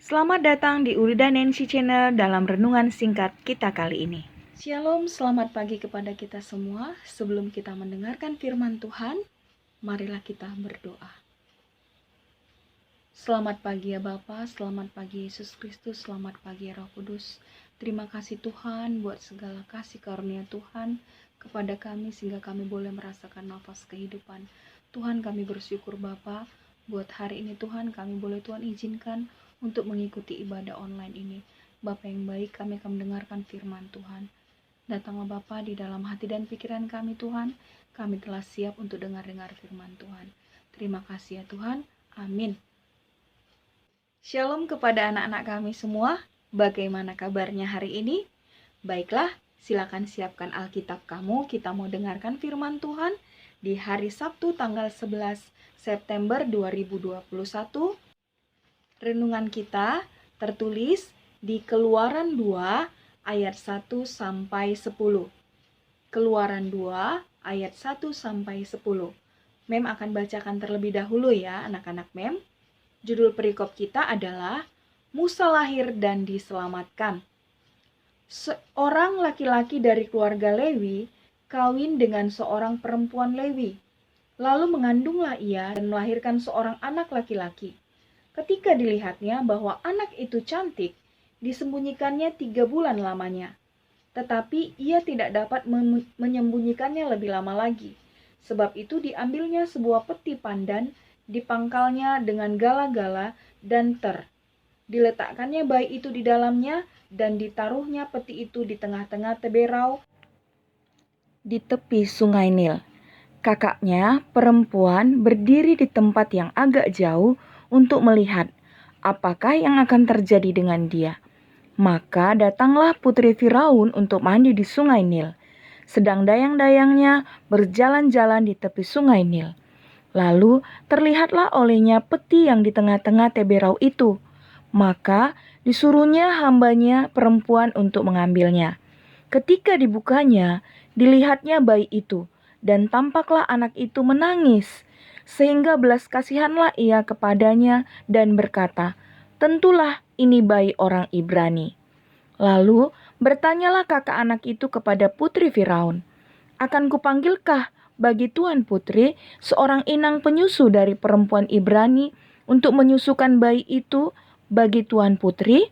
Selamat datang di Urida Nancy Channel dalam renungan singkat kita kali ini. Shalom, selamat pagi kepada kita semua. Sebelum kita mendengarkan firman Tuhan, marilah kita berdoa. Selamat pagi ya Bapa, selamat pagi Yesus Kristus, selamat pagi ya Roh Kudus. Terima kasih Tuhan buat segala kasih karunia Tuhan kepada kami sehingga kami boleh merasakan nafas kehidupan. Tuhan, kami bersyukur Bapa, buat hari ini Tuhan kami boleh Tuhan izinkan untuk mengikuti ibadah online ini. Bapa yang baik, kami akan mendengarkan firman Tuhan. Datanglah Bapa di dalam hati dan pikiran kami Tuhan. Kami telah siap untuk dengar-dengar firman Tuhan. Terima kasih ya Tuhan. Amin. Shalom kepada anak-anak kami semua. Bagaimana kabarnya hari ini? Baiklah, silakan siapkan Alkitab kamu. Kita mau dengarkan firman Tuhan di hari Sabtu tanggal 11 September 2021. Renungan kita tertulis di Keluaran 2 ayat 1 sampai 10. Keluaran 2 ayat 1 sampai 10. Mem akan bacakan terlebih dahulu ya anak-anak Mem. Judul perikop kita adalah Musa lahir dan diselamatkan. Seorang laki-laki dari keluarga Lewi kawin dengan seorang perempuan Lewi. Lalu mengandunglah ia dan melahirkan seorang anak laki-laki. Ketika dilihatnya bahwa anak itu cantik, disembunyikannya 3 bulan lamanya. Tetapi ia tidak dapat menyembunyikannya lebih lama lagi. Sebab itu diambilnya sebuah peti pandan, dipangkalnya dengan gala-gala dan ter. Diletakkannya bayi itu di dalamnya dan ditaruhnya peti itu di tengah-tengah teberau di tepi sungai Nil. Kakaknya perempuan berdiri di tempat yang agak jauh untuk melihat apakah yang akan terjadi dengan dia. Maka datanglah putri Firaun untuk mandi di sungai Nil. Sedang dayang-dayangnya berjalan-jalan di tepi sungai Nil. Lalu terlihatlah olehnya peti yang di tengah-tengah teberau itu. Maka disuruhnya hambanya perempuan untuk mengambilnya. Ketika dibukanya, dilihatnya bayi itu, dan tampaklah anak itu menangis. Sehingga belas kasihanlah ia kepadanya dan berkata, "Tentulah ini bayi orang Ibrani." Lalu bertanyalah kakak anak itu kepada putri Firaun, "Akan kupanggilkah bagi tuan putri seorang inang penyusu dari perempuan Ibrani untuk menyusukan bayi itu bagi tuan putri?"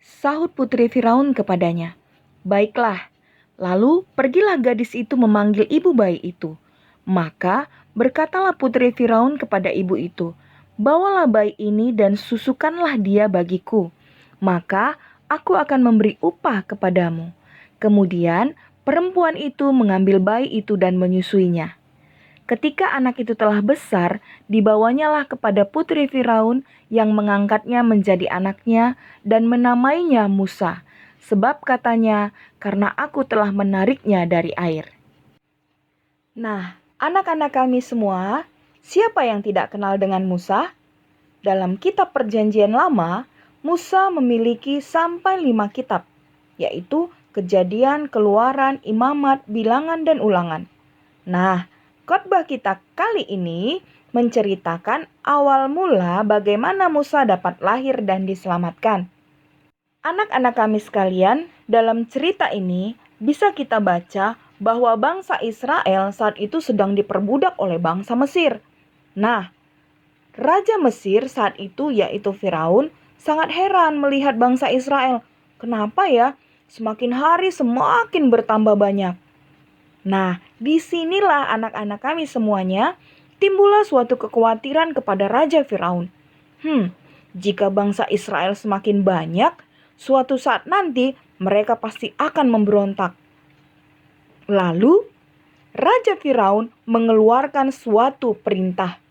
Sahut putri Firaun kepadanya, "Baiklah." Lalu pergilah gadis itu memanggil ibu bayi itu. Maka berkatalah putri Firaun kepada ibu itu, "Bawalah bayi ini dan susukanlah dia bagiku. Maka aku akan memberi upah kepadamu." Kemudian perempuan itu mengambil bayi itu dan menyusuinya. Ketika anak itu telah besar, dibawanyalah kepada putri Firaun yang mengangkatnya menjadi anaknya dan menamainya Musa. Sebab katanya, "Karena aku telah menariknya dari air." Nah, anak-anak kami semua, siapa yang tidak kenal dengan Musa? Dalam kitab Perjanjian Lama, Musa memiliki sampai 5 kitab, yaitu Kejadian, Keluaran, Imamat, Bilangan, dan Ulangan. Nah, khotbah kita kali ini menceritakan awal mula bagaimana Musa dapat lahir dan diselamatkan. Anak-anak kami sekalian, dalam cerita ini bisa kita baca bahwa bangsa Israel saat itu sedang diperbudak oleh bangsa Mesir. Nah, Raja Mesir saat itu yaitu Firaun sangat heran melihat bangsa Israel. Kenapa ya? Semakin hari semakin bertambah banyak. Nah, disinilah anak-anak kami semuanya timbullah suatu kekhawatiran kepada Raja Firaun. Jika bangsa Israel semakin banyak, suatu saat nanti mereka pasti akan memberontak. Lalu, Raja Firaun mengeluarkan suatu perintah.